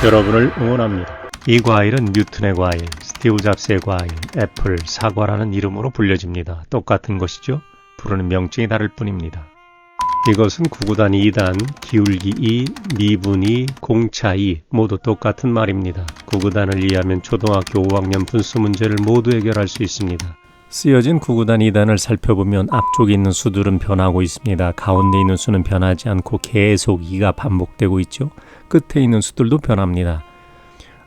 여러분을 응원합니다. 이 과일은 뉴튼의 과일, 스티브 잡스의 과일, 애플, 사과라는 이름으로 불려집니다. 똑같은 것이죠. 부르는 명칭이 다를 뿐입니다. 이것은 구구단 2단, 기울기 2, 미분 2, 공차 2 모두 똑같은 말입니다. 구구단을 이해하면 초등학교 5학년 분수 문제를 모두 해결할 수 있습니다. 쓰여진 구구단 2단을 살펴보면 앞쪽에 있는 수들은 변하고 있습니다. 가운데 있는 수는 변하지 않고 계속 2가 반복되고 있죠. 끝에 있는 수들도 변합니다.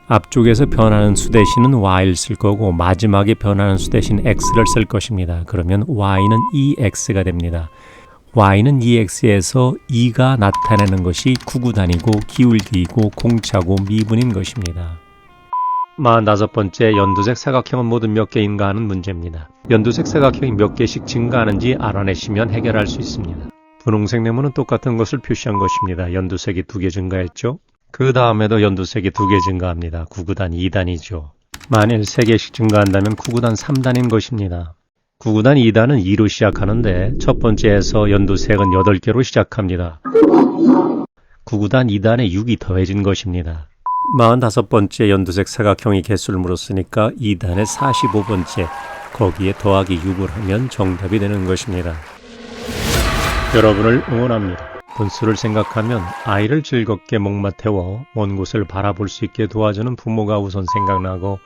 앞쪽에서 변하는 수 대신은 y를 쓸 거고 마지막에 변하는 수 대신 x를 쓸 것입니다. 그러면 y는 2x가 됩니다. y는 2x에서 2가 나타내는 것이 구구단이고 기울기이고 공차고 미분인 것입니다. 45번째 연두색 사각형은 모두 몇 개인가 하는 문제입니다. 연두색 사각형이 몇 개씩 증가하는지 알아내시면 해결할 수 있습니다. 분홍색 네모는 똑같은 것을 표시한 것입니다. 연두색이 2개 증가했죠. 그 다음에도 연두색이 2개 증가합니다. 구구단 2단이죠. 만일 3개씩 증가한다면 구구단 3단인 것입니다. 구구단 2단은 2로 시작하는데 첫 번째에서 연두색은 8개로 시작합니다. 구구단 2단에 6이 더해진 것입니다. 45번째 연두색 사각형이 개수를 물었으니까 2단의 45번째 거기에 더하기 6을 하면 정답이 되는 것입니다. 여러분을 응원합니다. 분수를 생각하면 아이를 즐겁게 목마 태워 먼 곳을 바라볼 수 있게 도와주는 부모가 우선 생각나고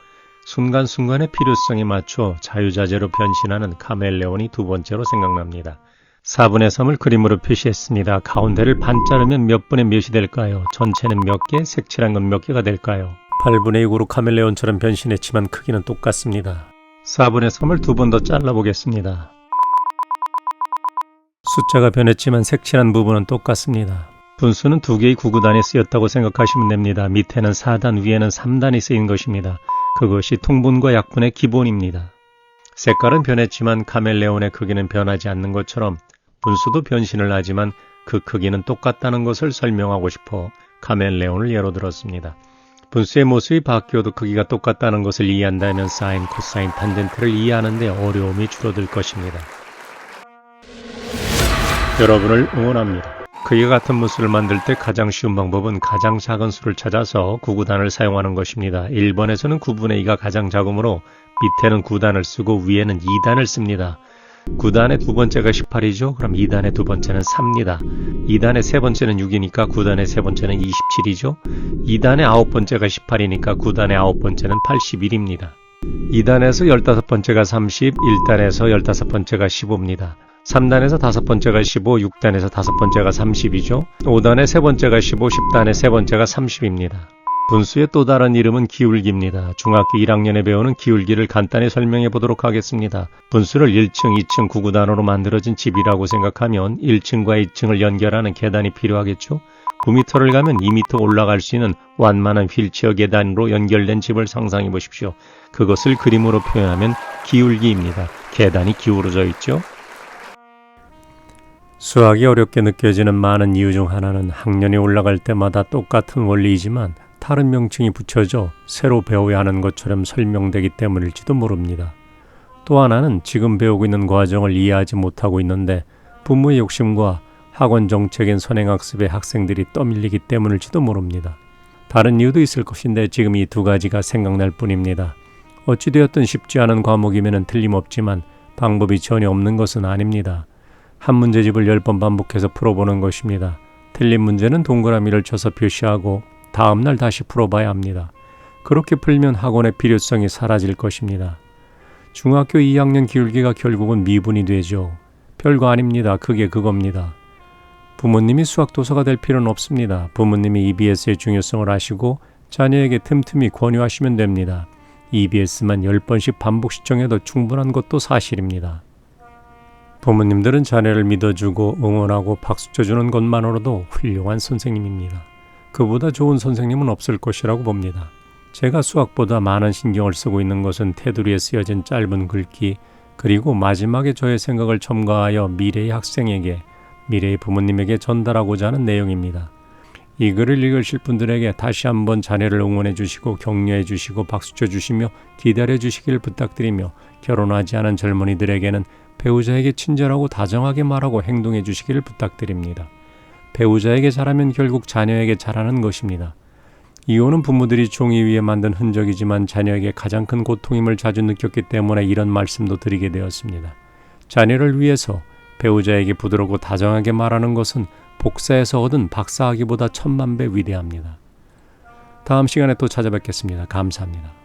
순간순간의 필요성에 맞춰 자유자재로 변신하는 카멜레온이 두 번째로 생각납니다. 4분의 3을 그림으로 표시했습니다. 가운데를 반 자르면 몇 분의 몇이 될까요? 전체는 몇 개, 색칠한 건 몇 개가 될까요? 8분의 6으로 카멜레온처럼 변신했지만 크기는 똑같습니다. 4분의 3을 두 번 더 잘라보겠습니다. 숫자가 변했지만 색칠한 부분은 똑같습니다. 분수는 2개의 구구단이 쓰였다고 생각하시면 됩니다. 밑에는 4단, 위에는 3단이 쓰인 것입니다. 그것이 통분과 약분의 기본입니다. 색깔은 변했지만 카멜레온의 크기는 변하지 않는 것처럼 분수도 변신을 하지만 그 크기는 똑같다는 것을 설명하고 싶어 카멜레온을 예로 들었습니다. 분수의 모습이 바뀌어도 크기가 똑같다는 것을 이해한다면 사인, 코사인, 탄젠트를 이해하는 데 어려움이 줄어들 것입니다. 여러분을 응원합니다. 크기가 같은 무수를 만들 때 가장 쉬운 방법은 가장 작은 수를 찾아서 구구단을 사용하는 것입니다. 1번에서는 9분의 2가 가장 작으므로 밑에는 9단을 쓰고 위에는 2단을 씁니다. 9단의 두 번째가 18이죠. 그럼 2단의 두 번째는 3입니다. 2단의 세 번째는 6이니까 9단의 세 번째는 27이죠. 2단의 아홉 번째가 18이니까 9단의 아홉 번째는 81입니다. 2단에서 15번째가 30, 1단에서 15번째가 15입니다. 3단에서 5번째가 15, 6단에서 5번째가 30이죠. 5단의 세 번째가 15, 10단의 세 번째가 30입니다. 분수의 또 다른 이름은 기울기입니다. 중학교 1학년에 배우는 기울기를 간단히 설명해 보도록 하겠습니다. 분수를 1층, 2층, 구구단으로 만들어진 집이라고 생각하면 1층과 2층을 연결하는 계단이 필요하겠죠. 9m를 가면 2m 올라갈 수 있는 완만한 휠체어 계단으로 연결된 집을 상상해 보십시오. 그것을 그림으로 표현하면 기울기입니다. 계단이 기울어져 있죠. 수학이 어렵게 느껴지는 많은 이유 중 하나는 학년이 올라갈 때마다 똑같은 원리이지만 다른 명칭이 붙여져 새로 배워야 하는 것처럼 설명되기 때문일지도 모릅니다. 또 하나는 지금 배우고 있는 과정을 이해하지 못하고 있는데 부모의 욕심과 학원 정책인 선행학습에 학생들이 떠밀리기 때문일지도 모릅니다. 다른 이유도 있을 것인데 지금 이 두 가지가 생각날 뿐입니다. 어찌되었든 쉽지 않은 과목이면 틀림없지만 방법이 전혀 없는 것은 아닙니다. 한 문제집을 10번 반복해서 풀어보는 것입니다. 틀린 문제는 동그라미를 쳐서 표시하고 다음날 다시 풀어봐야 합니다. 그렇게 풀면 학원의 필요성이 사라질 것입니다. 중학교 2학년 기울기가 결국은 미분이 되죠. 별거 아닙니다. 그게 그겁니다. 부모님이 수학 도서가 될 필요는 없습니다. 부모님이 EBS의 중요성을 아시고 자녀에게 틈틈이 권유하시면 됩니다. EBS만 10번씩 반복 시청해도 충분한 것도 사실입니다. 부모님들은 자녀를 믿어주고 응원하고 박수 쳐주는 것만으로도 훌륭한 선생님입니다. 그보다 좋은 선생님은 없을 것이라고 봅니다. 제가 수학보다 많은 신경을 쓰고 있는 것은 테두리에 쓰여진 짧은 글귀 그리고 마지막에 저의 생각을 첨가하여 미래의 학생에게, 미래의 부모님에게 전달하고자 하는 내용입니다. 이 글을 읽으실 분들에게 다시 한번 자녀를 응원해 주시고 격려해 주시고 박수쳐 주시며 기다려 주시길 부탁드리며 결혼하지 않은 젊은이들에게는 배우자에게 친절하고 다정하게 말하고 행동해 주시기를 부탁드립니다. 배우자에게 잘하면 결국 자녀에게 잘하는 것입니다. 이혼은 부모들이 종이 위에 만든 흔적이지만 자녀에게 가장 큰 고통임을 자주 느꼈기 때문에 이런 말씀도 드리게 되었습니다. 자녀를 위해서 배우자에게 부드럽고 다정하게 말하는 것은 복사에서 얻은 박사학위보다 천만 배 위대합니다. 다음 시간에 또 찾아뵙겠습니다. 감사합니다.